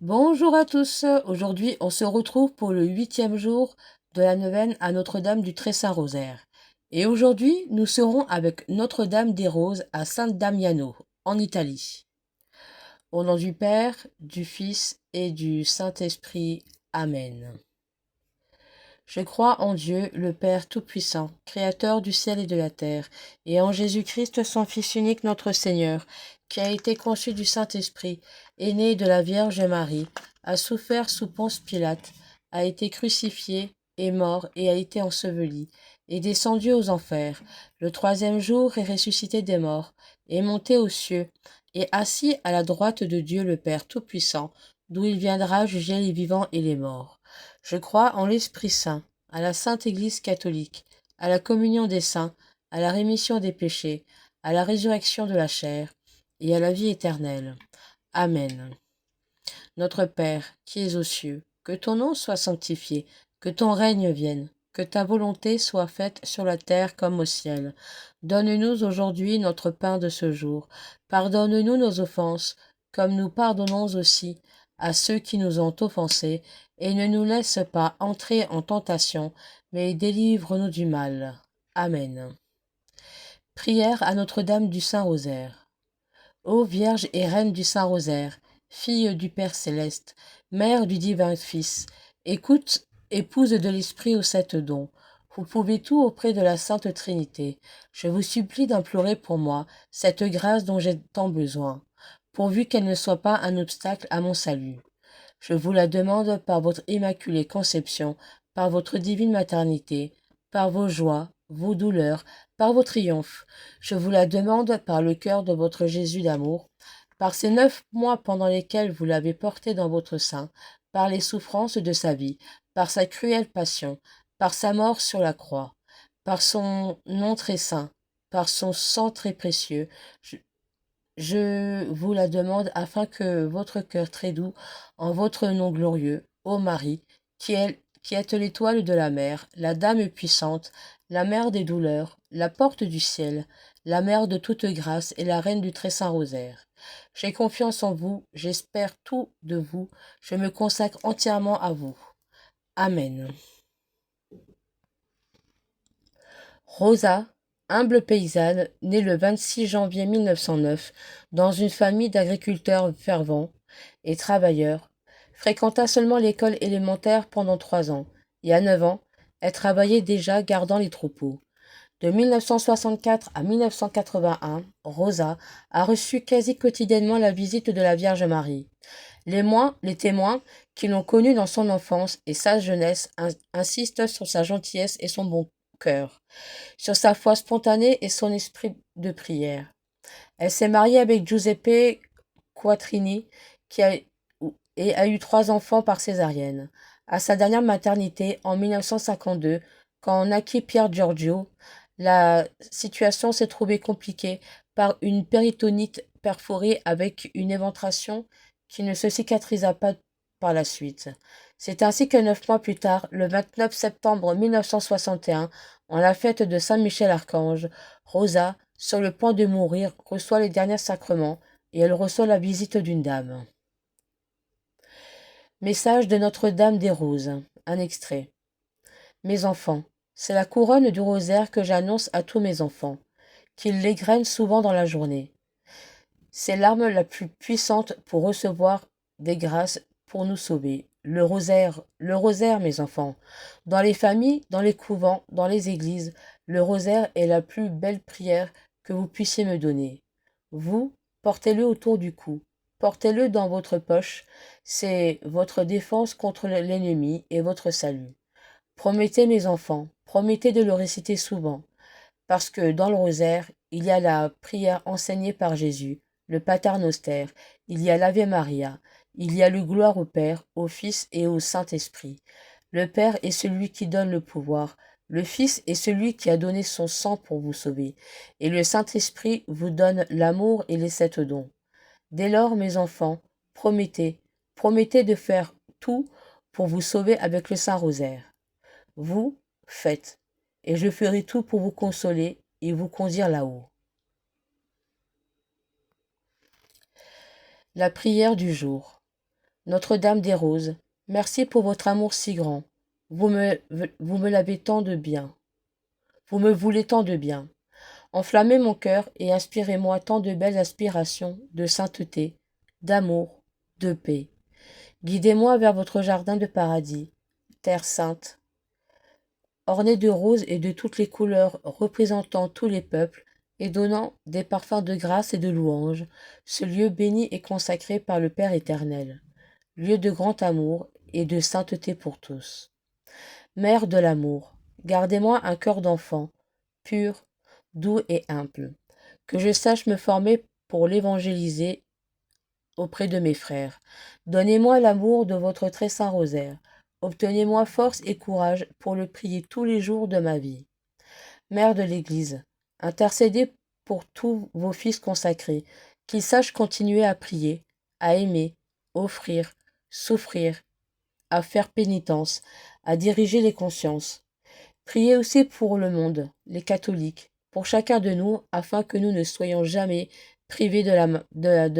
Bonjour à tous. Aujourd'hui, on se retrouve pour le 8e jour de la neuvaine à Notre-Dame du Très Saint-Rosaire. Et aujourd'hui, nous serons avec Notre-Dame des Roses à San Damiano, en Italie. Au nom du Père, du Fils et du Saint-Esprit. Amen. Je crois en Dieu, le Père Tout-Puissant, Créateur du ciel et de la terre, et en Jésus-Christ, son Fils unique, notre Seigneur, qui a été conçu du Saint-Esprit, est né de la Vierge Marie, a souffert sous Ponce Pilate, a été crucifié, est mort et a été enseveli, est descendu aux enfers. Le troisième jour est ressuscité des morts, est monté aux cieux, et assis à la droite de Dieu le Père Tout-Puissant, d'où il viendra juger les vivants et les morts. Je crois en l'Esprit Saint, à la Sainte Église catholique, à la communion des saints, à la rémission des péchés, à la résurrection de la chair, et à la vie éternelle. Amen. Notre Père, qui es aux cieux, que ton nom soit sanctifié, que ton règne vienne, que ta volonté soit faite sur la terre comme au ciel. Donne-nous aujourd'hui notre pain de ce jour. Pardonne-nous nos offenses, comme nous pardonnons aussi à ceux qui nous ont offensés, et ne nous laisse pas entrer en tentation, mais délivre-nous du mal. Amen. Prière à Notre-Dame du Saint-Rosaire. Ô Vierge et Reine du Saint-Rosaire, fille du Père céleste, mère du divin Fils, écoute, épouse de l'Esprit aux sept dons. Vous pouvez tout auprès de la Sainte Trinité. Je vous supplie d'implorer pour moi cette grâce dont j'ai tant besoin, pourvu qu'elle ne soit pas un obstacle à mon salut. Je vous la demande par votre immaculée conception, par votre divine maternité, par vos joies, vos douleurs, par vos triomphes. Je vous la demande par le cœur de votre Jésus d'amour, par ces 9 mois pendant lesquels vous l'avez porté dans votre sein, par les souffrances de sa vie, par sa cruelle passion, par sa mort sur la croix, par son nom très saint, par son sang très précieux. Je vous la demande afin que votre cœur très doux, en votre nom glorieux, ô Marie, qui êtes l'étoile de la mer, la dame puissante, la mère des douleurs, la porte du ciel, la mère de toute grâce et la reine du très saint rosaire. J'ai confiance en vous, j'espère tout de vous, je me consacre entièrement à vous. Amen. Rosa, humble paysanne, née le 26 janvier 1909 dans une famille d'agriculteurs fervents et travailleurs, fréquenta seulement l'école élémentaire pendant 3 ans, et à 9 ans, elle travaillait déjà gardant les troupeaux. De 1964 à 1981, Rosa a reçu quasi quotidiennement la visite de la Vierge Marie. Les témoins qui l'ont connue dans son enfance et sa jeunesse insistent sur sa gentillesse et son bon cœur, sur sa foi spontanée et son esprit de prière. Elle s'est mariée avec Giuseppe Quattrini qui a, et a eu 3 enfants par césarienne. À sa dernière maternité, en 1952, quand naquit Pierre Giorgio, la situation s'est trouvée compliquée par une péritonite perforée avec une éventration qui ne se cicatrisa pas par la suite. C'est ainsi que 9 mois plus tard, le 29 septembre 1961, en la fête de Saint-Michel-Archange, Rosa, sur le point de mourir, reçoit les derniers sacrements et elle reçoit la visite d'une dame. Message de Notre-Dame des Roses. Un extrait. Mes enfants, c'est la couronne du rosaire que j'annonce à tous mes enfants, qu'ils l'égrènent souvent dans la journée. C'est l'arme la plus puissante pour recevoir des grâces pour nous sauver. Le rosaire, mes enfants. Dans les familles, dans les couvents, dans les églises, le rosaire est la plus belle prière que vous puissiez me donner. Vous, portez-le autour du cou. Portez-le dans votre poche. C'est votre défense contre l'ennemi et votre salut. Promettez, mes enfants, promettez de le réciter souvent, parce que dans le rosaire, il y a la prière enseignée par Jésus, le Pater Noster, il y a l'Ave Maria, il y a le gloire au Père, au Fils et au Saint-Esprit. Le Père est celui qui donne le pouvoir, le Fils est celui qui a donné son sang pour vous sauver, et le Saint-Esprit vous donne l'amour et les 7 dons. Dès lors, mes enfants, promettez, promettez de faire tout pour vous sauver avec le Saint-Rosaire. Vous, faites, et je ferai tout pour vous consoler et vous conduire là-haut. La prière du jour. Notre-Dame des Roses, merci pour votre amour si grand. Vous me, vous me l'avez tant de bien. Vous me voulez tant de bien. Enflammez mon cœur et inspirez-moi tant de belles aspirations, de sainteté, d'amour, de paix. Guidez-moi vers votre jardin de paradis, terre sainte, ornée de roses et de toutes les couleurs, représentant tous les peuples et donnant des parfums de grâce et de louange, ce lieu béni et consacré par le Père éternel, lieu de grand amour et de sainteté pour tous. Mère de l'amour, gardez-moi un cœur d'enfant, pur, doux et humble, que je sache me former pour l'évangéliser auprès de mes frères. Donnez-moi l'amour de votre très saint rosaire. Obtenez-moi force et courage pour le prier tous les jours de ma vie. Mère de l'Église, intercédez pour tous vos fils consacrés, qu'ils sachent continuer à prier, à aimer, offrir, souffrir, à faire pénitence, à diriger les consciences. Priez aussi pour le monde, les catholiques, pour chacun de nous, afin que nous ne soyons jamais privés de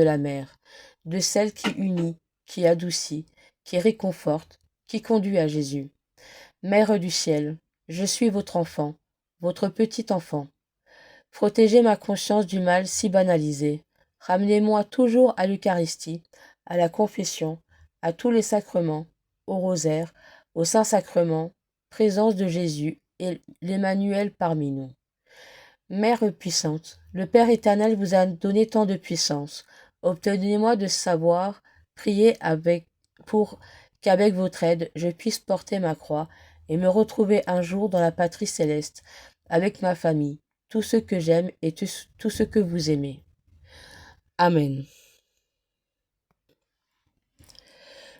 la mère, de celle qui unit, qui adoucit, qui réconforte, qui conduit à Jésus. Mère du ciel, je suis votre enfant, votre petit enfant. Protégez ma conscience du mal si banalisé. Ramenez-moi toujours à l'Eucharistie, à la confession, à tous les sacrements, au rosaire, au Saint-Sacrement, présence de Jésus et l'Emmanuel parmi nous. Mère puissante, le Père éternel vous a donné tant de puissance. Obtenez-moi de savoir prier pour qu'avec votre aide, je puisse porter ma croix et me retrouver un jour dans la patrie céleste, avec ma famille, tous ceux que j'aime et tous ceux que vous aimez. Amen.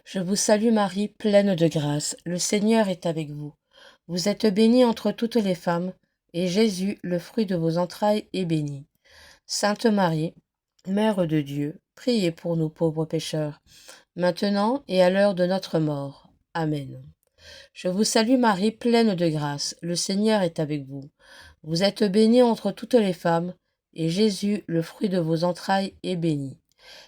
Je vous salue Marie, pleine de grâce, le Seigneur est avec vous. Vous êtes bénie entre toutes les femmes, et Jésus, le fruit de vos entrailles, est béni. Sainte Marie, Mère de Dieu, priez pour nous pauvres pécheurs, maintenant et à l'heure de notre mort. Amen. Je vous salue Marie, pleine de grâce, le Seigneur est avec vous. Vous êtes bénie entre toutes les femmes, et Jésus, le fruit de vos entrailles, est béni.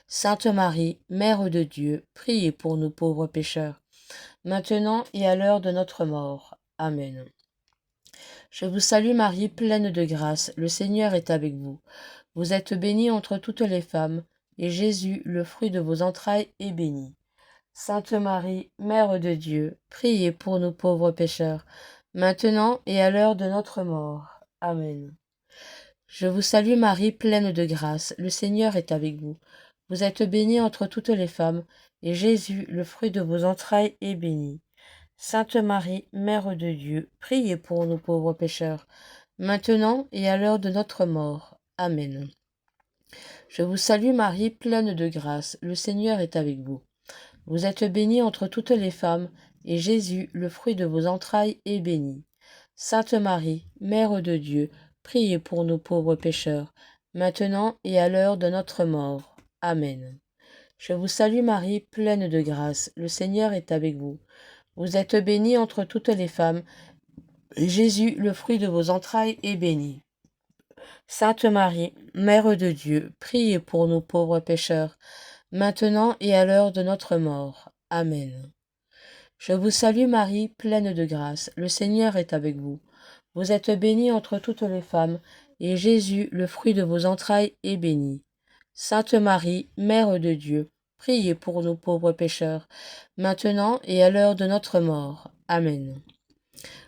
Sainte Marie, Mère de Dieu, priez pour nous pauvres pécheurs, maintenant et à l'heure de notre mort. Amen. Je vous salue Marie, pleine de grâce, le Seigneur est avec vous. Vous êtes bénie entre toutes les femmes, et Jésus, le fruit de vos entrailles, est béni. Sainte Marie, Mère de Dieu, priez pour nous pauvres pécheurs, maintenant et à l'heure de notre mort. Amen. Je vous salue Marie, pleine de grâce, le Seigneur est avec vous. Vous êtes bénie entre toutes les femmes, et Jésus, le fruit de vos entrailles, est béni. Sainte Marie, Mère de Dieu, priez pour nous pauvres pécheurs, maintenant et à l'heure de notre mort. Amen. Je vous salue Marie, pleine de grâce, le Seigneur est avec vous. Vous êtes bénie entre toutes les femmes, et Jésus, le fruit de vos entrailles, est béni. Sainte Marie, Mère de Dieu, priez pour nous pauvres pécheurs, maintenant et à l'heure de notre mort. Amen. Je vous salue Marie, pleine de grâce, le Seigneur est avec vous. Vous êtes bénie entre toutes les femmes, et Jésus, le fruit de vos entrailles, est béni. Sainte Marie, Mère de Dieu, priez pour nous pauvres pécheurs, maintenant et à l'heure de notre mort. Amen. Je vous salue Marie, pleine de grâce, le Seigneur est avec vous. Vous êtes bénie entre toutes les femmes, et Jésus, le fruit de vos entrailles, est béni. Sainte Marie, Mère de Dieu, priez pour nous pauvres pécheurs, maintenant et à l'heure de notre mort. Amen.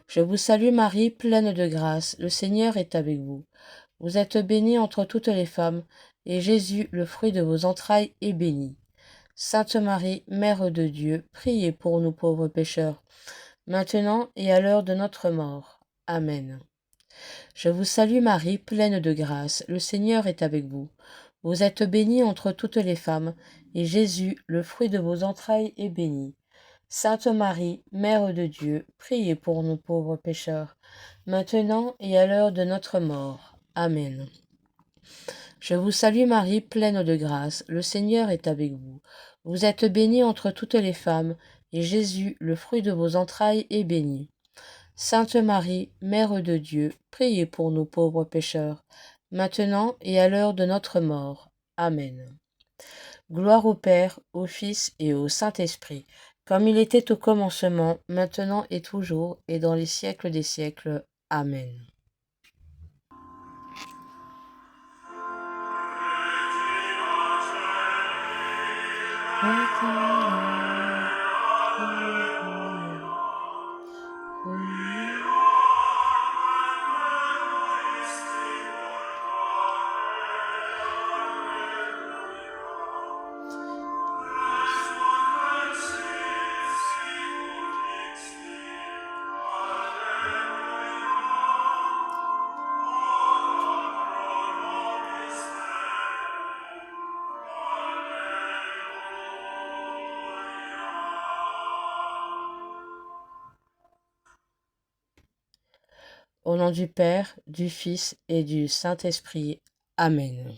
Je vous salue Marie, pleine de grâce, le Seigneur est avec vous. Vous êtes bénie entre toutes les femmes, et Jésus, le fruit de vos entrailles, est béni. Sainte Marie, Mère de Dieu, priez pour nous pauvres pécheurs, maintenant et à l'heure de notre mort. Amen. Je vous salue Marie, pleine de grâce, le Seigneur est avec vous. Vous êtes bénie entre toutes les femmes, et Jésus, le fruit de vos entrailles, est béni. Sainte Marie, Mère de Dieu, priez pour nous pauvres pécheurs, maintenant et à l'heure de notre mort. Amen. Je vous salue Marie, pleine de grâce, le Seigneur est avec vous. Vous êtes bénie entre toutes les femmes, et Jésus, le fruit de vos entrailles, est béni. Sainte Marie, Mère de Dieu, priez pour nous pauvres pécheurs, maintenant et à l'heure de notre mort. Amen. Gloire au Père, au Fils et au Saint-Esprit, comme il était au commencement, maintenant et toujours, et dans les siècles des siècles. Amen. Au nom du Père, du Fils et du Saint-Esprit. Amen.